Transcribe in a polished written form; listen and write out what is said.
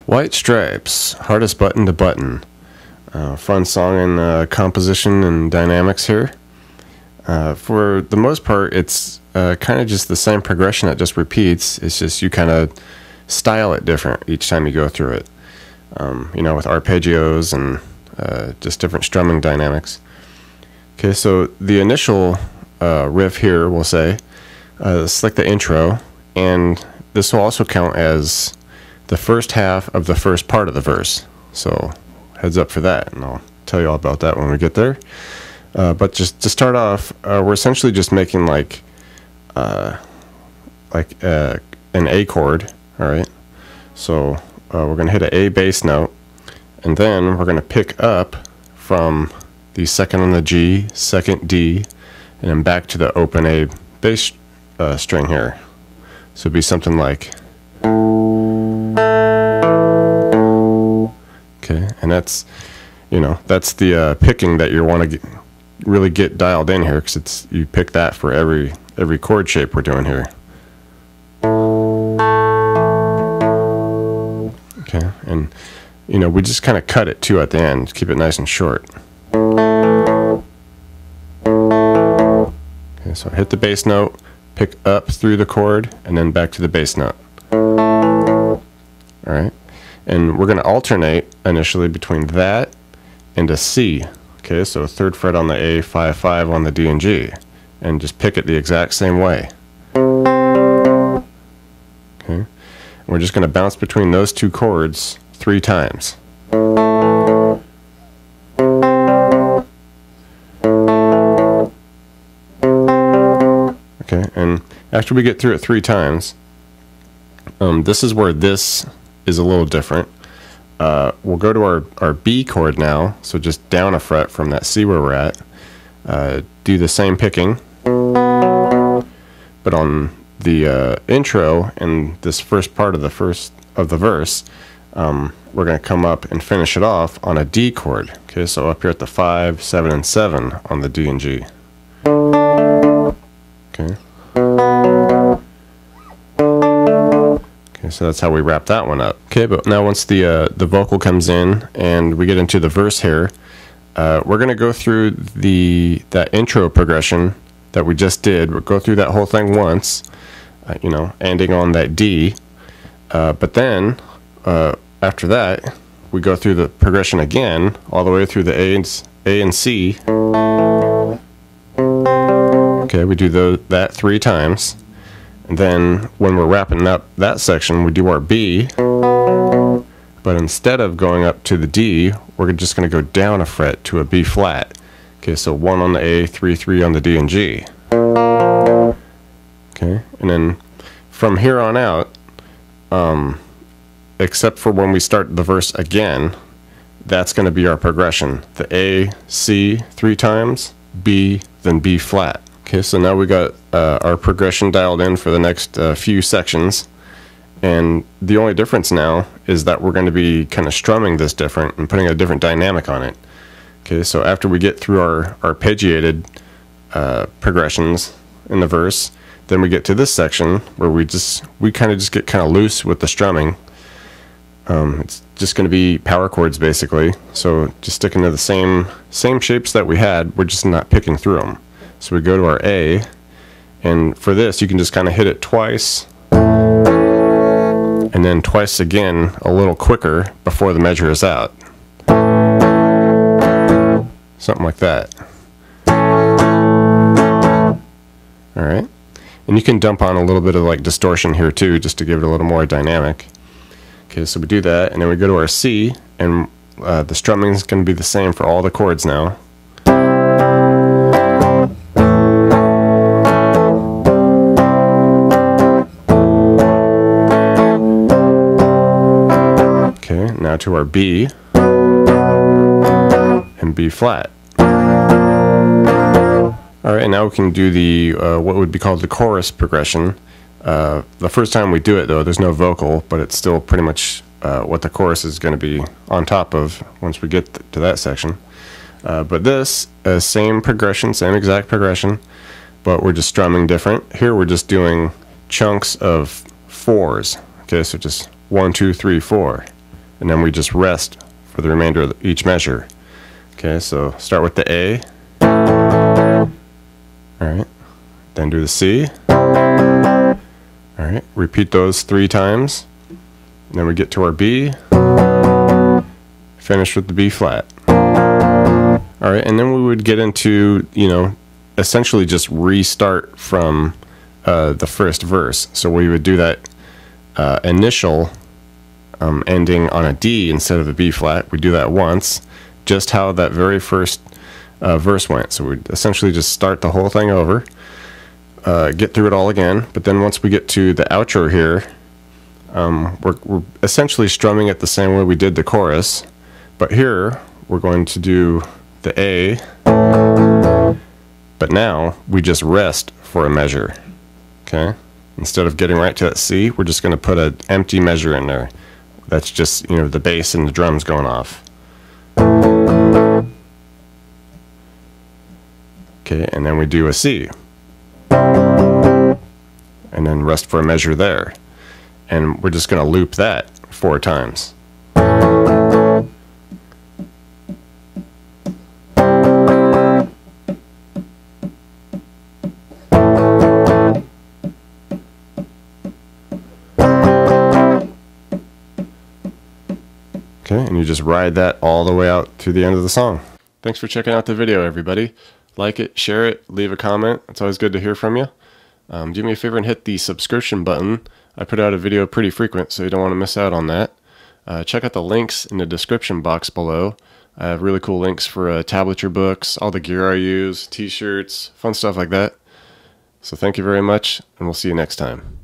White Stripes, Hardest Button to Button. Fun song and composition and dynamics here. For the most part, it's kind of just the same progression that just repeats. It's just you kind of style it different each time you go through it. With arpeggios and just different strumming dynamics. Okay, so the initial riff here, we'll say, it's like the intro, and this will also count as the first half of the first part of the verse. So heads up for that, and I'll tell you all about that when we get there. But just to start off, we're essentially just making like an A chord. All right, so we're going to hit an A bass note, and then we're going to pick up from the second on the G, second D, and then back to the open A bass string here. So it'd be something like, okay, and that's the picking that you want to really get dialed in here, because you pick that for every chord shape we're doing here. Okay, and we just kind of cut it too at the end, keep it nice and short. Okay, so hit the bass note, pick up through the chord, and then back to the bass note. Alright, and we're going to alternate initially between that and a C. Okay, so 3rd fret on the A, 5/5 on the D and G, and just pick it the exact same way. Okay, and we're just going to bounce between those two chords 3 times. Okay, and after we get through it 3 times, this is where this is a little different. We'll go to our B chord now, so just down a fret from that C where we're at. Do the same picking, but on the intro and this first part of the verse, we're going to come up and finish it off on a D chord. Okay, so up here at the 5, 7, and 7 on the D and G. Okay. Okay, so that's how we wrap that one up. Okay, but now once the vocal comes in and we get into the verse here, we're going to go through that intro progression that we just did. We'll go through that whole thing once, ending on that D. But then after that, we go through the progression again, all the way through the A and C. Okay, we do that 3 times. And then when we're wrapping up that section, we do our B, but instead of going up to the D, we're just going to go down a fret to a B flat. Okay, so 1 on the A, 3, 3 on the D and G. Okay, and then from here on out, except for when we start the verse again, that's going to be our progression. The A, C 3 times, B, then B flat. Okay, so now we got our progression dialed in for the next few sections, and the only difference now is that we're going to be kind of strumming this different and putting a different dynamic on it. Okay, so after we get through our arpeggiated progressions in the verse, then we get to this section where we kind of get kind of loose with the strumming. It's just going to be power chords basically, so just sticking to the same shapes that we had, we're just not picking through them. So we go to our A, and for this you can just kind of hit it twice and then twice again a little quicker before the measure is out. Something like that. Alright, and you can dump on a little bit of like distortion here too, just to give it a little more dynamic. Okay, so we do that, and then we go to our C, and the strumming is going to be the same for all the chords now. Okay, now to our B and B flat. Alright, now we can do the what would be called the chorus progression. The first time we do it though, there's no vocal, but it's still pretty much what the chorus is going to be on top of once we get to that section. But this, same progression, same exact progression, but we're just strumming different. Here we're just doing chunks of 4s. Okay, so just 1, 2, 3, 4. and then we just rest for the remainder of each measure. Okay, so start with the A. Alright, then do the C. Alright, repeat those 3 times. And then we get to our B. Finish with the B flat. Alright, and then we would get into, essentially just restart from the first verse. So we would do that initial ending on a D instead of a B flat. We do that once, just how that very first verse went. So we essentially just start the whole thing over, get through it all again. But then once we get to the outro here, we're essentially strumming it the same way we did the chorus. But here we're going to do the A, but now we just rest for a measure. Okay, instead of getting right to that C, we're just going to put an empty measure in there. That's just, the bass and the drums going off. Okay, and then we do a C. And then rest for a measure there. And we're just going to loop that 4 times. Okay, and you just ride that all the way out to the end of the song. Thanks for checking out the video, everybody. Like it, share it, leave a comment. It's always good to hear from you. Do me a favor and hit the subscription button. I put out a video pretty frequent, so you don't want to miss out on that. Check out the links in the description box below. I have really cool links for tablature books, all the gear I use, t-shirts, fun stuff like that. So thank you very much, and we'll see you next time.